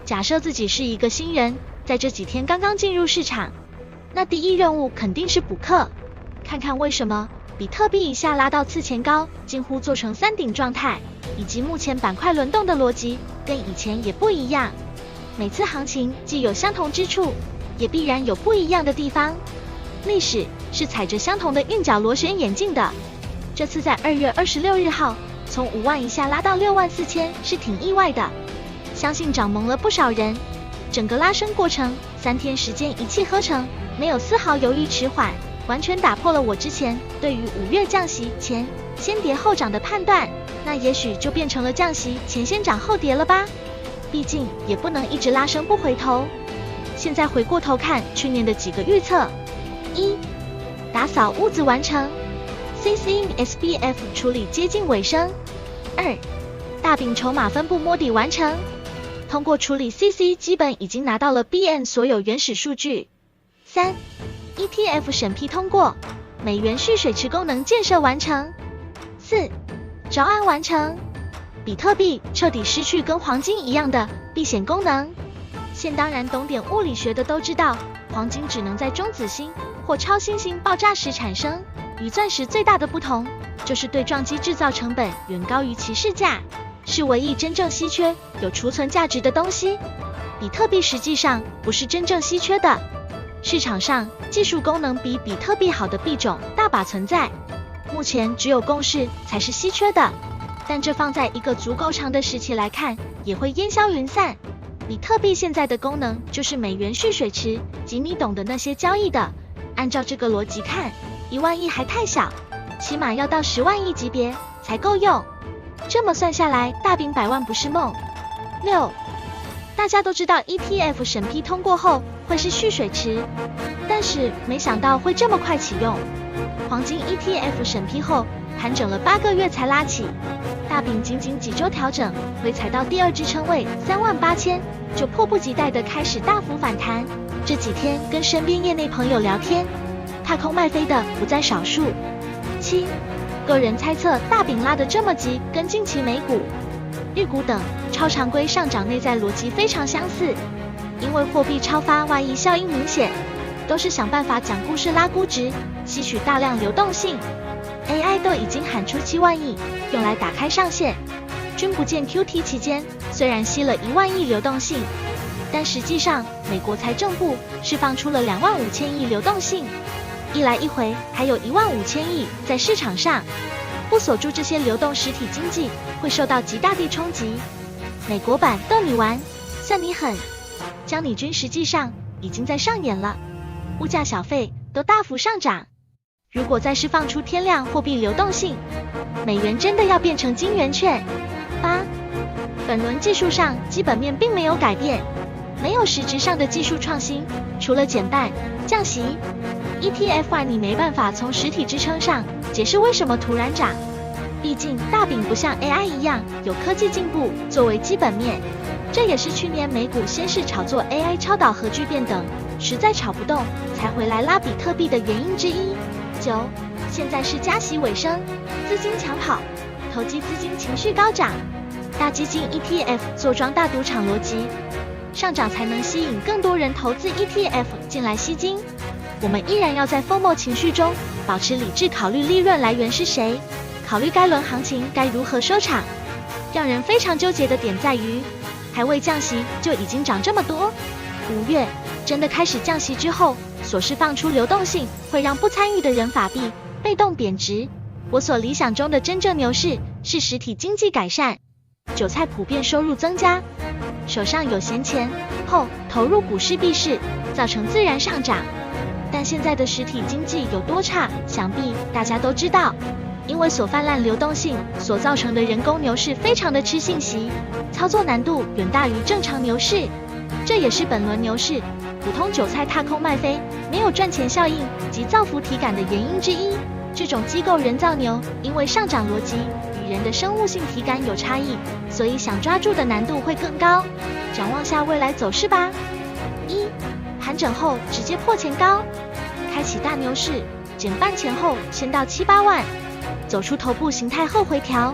假设自己是一个新人，在这几天刚刚进入市场，那第一任务肯定是补课，看看为什么比特币一下拉到次前高，近乎做成三顶状态，以及目前板块轮动的逻辑跟以前也不一样。每次行情既有相同之处，也必然有不一样的地方。历史是踩着相同的韵脚螺旋演进的。这次在2月26日号从5万以下拉到64000是挺意外的，相信长懵了不少人。整个拉升过程3天时间一气呵成，没有丝毫犹豫迟缓，完全打破了我之前对于5月降息前先跌后涨的判断，那也许就变成了降息前先涨后跌了吧。毕竟也不能一直拉升不回头。现在回过头看去年的几个预测：1. 打扫屋子完成 ，CC SBF 处理接近尾声。2. 大饼筹码分布摸底完成，通过处理 CC 基本已经拿到了 BN 所有原始数据。3. ETF 审批通过，美元蓄水池功能建设完成。4. 招安完成，比特币彻底失去跟黄金一样的避险功能。现当然懂点物理学的都知道，黄金只能在中子星或超新星爆炸时产生，与钻石最大的不同就是对撞机制造成本远高于其市价，是唯一真正稀缺有储存价值的东西。比特币实际上不是真正稀缺的，市场上技术功能比比特币好的币种大把存在，目前只有共识才是稀缺的，但这放在一个足够长的时期来看，也会烟消云散。比特币现在的功能就是美元蓄水池及你懂的那些交易的，按照这个逻辑看，1万亿还太小，起码要到10万亿级别才够用。这么算下来，大饼100万不是梦。6. 大家都知道 ETF 审批通过后会是蓄水池，但是没想到会这么快启用。黄金 ETF 审批后盘整了8个月才拉起，大饼仅仅几周调整，回踩到第2支撑位38000，就迫不及待地开始大幅反弹。这几天跟身边业内朋友聊天，踏空卖飞的不在少数。7. 个人猜测大饼拉得这么急，跟近期美股、日股等超常规上涨内在逻辑非常相似，因为货币超发外溢效应明显，都是想办法讲故事拉估值，吸取大量流动性。AI 都已经喊出7万亿用来打开上限，均不见 QT 期间虽然吸了1万亿流动性，但实际上美国财政部释放出了25000亿流动性，一来一回还有15000亿在市场上，不锁住这些流动，实体经济会受到极大地冲击。美国版逗你玩，算你狠，将你军实际上已经在上演了，物价小费都大幅上涨。如果再释放出天量货币流动性，美元真的要变成金元券。8. 本轮技术上基本面并没有改变，没有实质上的技术创新，除了减半、降息。ETF 你没办法从实体支撑上解释为什么突然涨，毕竟大饼不像 AI 一样有科技进步作为基本面，这也是去年美股先是炒作 AI 超导核聚变等，实在炒不动才回来拉比特币的原因之一。9. 现在是加息尾声，资金抢跑，投机资金情绪高涨，大基金 ETF 坐庄大赌场逻辑，上涨才能吸引更多人投资 ETF 进来吸金。我们依然要在 FOMO 情绪中保持理智，考虑利润来源是谁，考虑该轮行情该如何收场。让人非常纠结的点在于，还未降息就已经涨这么多。5月真的开始降息之后，所释放出流动性会让不参与的人法币被动贬值。我所理想中的真正牛市是实体经济改善，韭菜普遍收入增加，手上有闲钱后投入股市避市，造成自然上涨。但现在的实体经济有多差，想必大家都知道，因为所泛滥流动性所造成的人工牛市非常的吃信息，操作难度远大于正常牛市，这也是本轮牛市普通韭菜踏空卖飞，没有赚钱效应及造福体感的原因之一。这种机构人造牛，因为上涨逻辑与人的生物性体感有差异，所以想抓住的难度会更高。展望下未来走势吧。1. 盘整后直接破前高，开启大牛市，减半前后先到7、8万，走出头部形态后回调。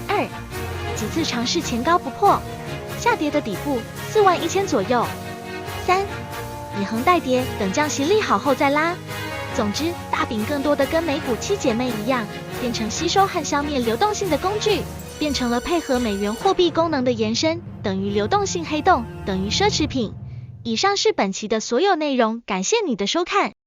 2. 几次尝试前高不破，下跌的底部41000左右。3. 以横带跌，等降息利好后再拉。总之，大饼更多的跟美股七姐妹一样，变成吸收和消灭流动性的工具，变成了配合美元货币功能的延伸，等于流动性黑洞，等于奢侈品。以上是本期的所有内容，感谢你的收看。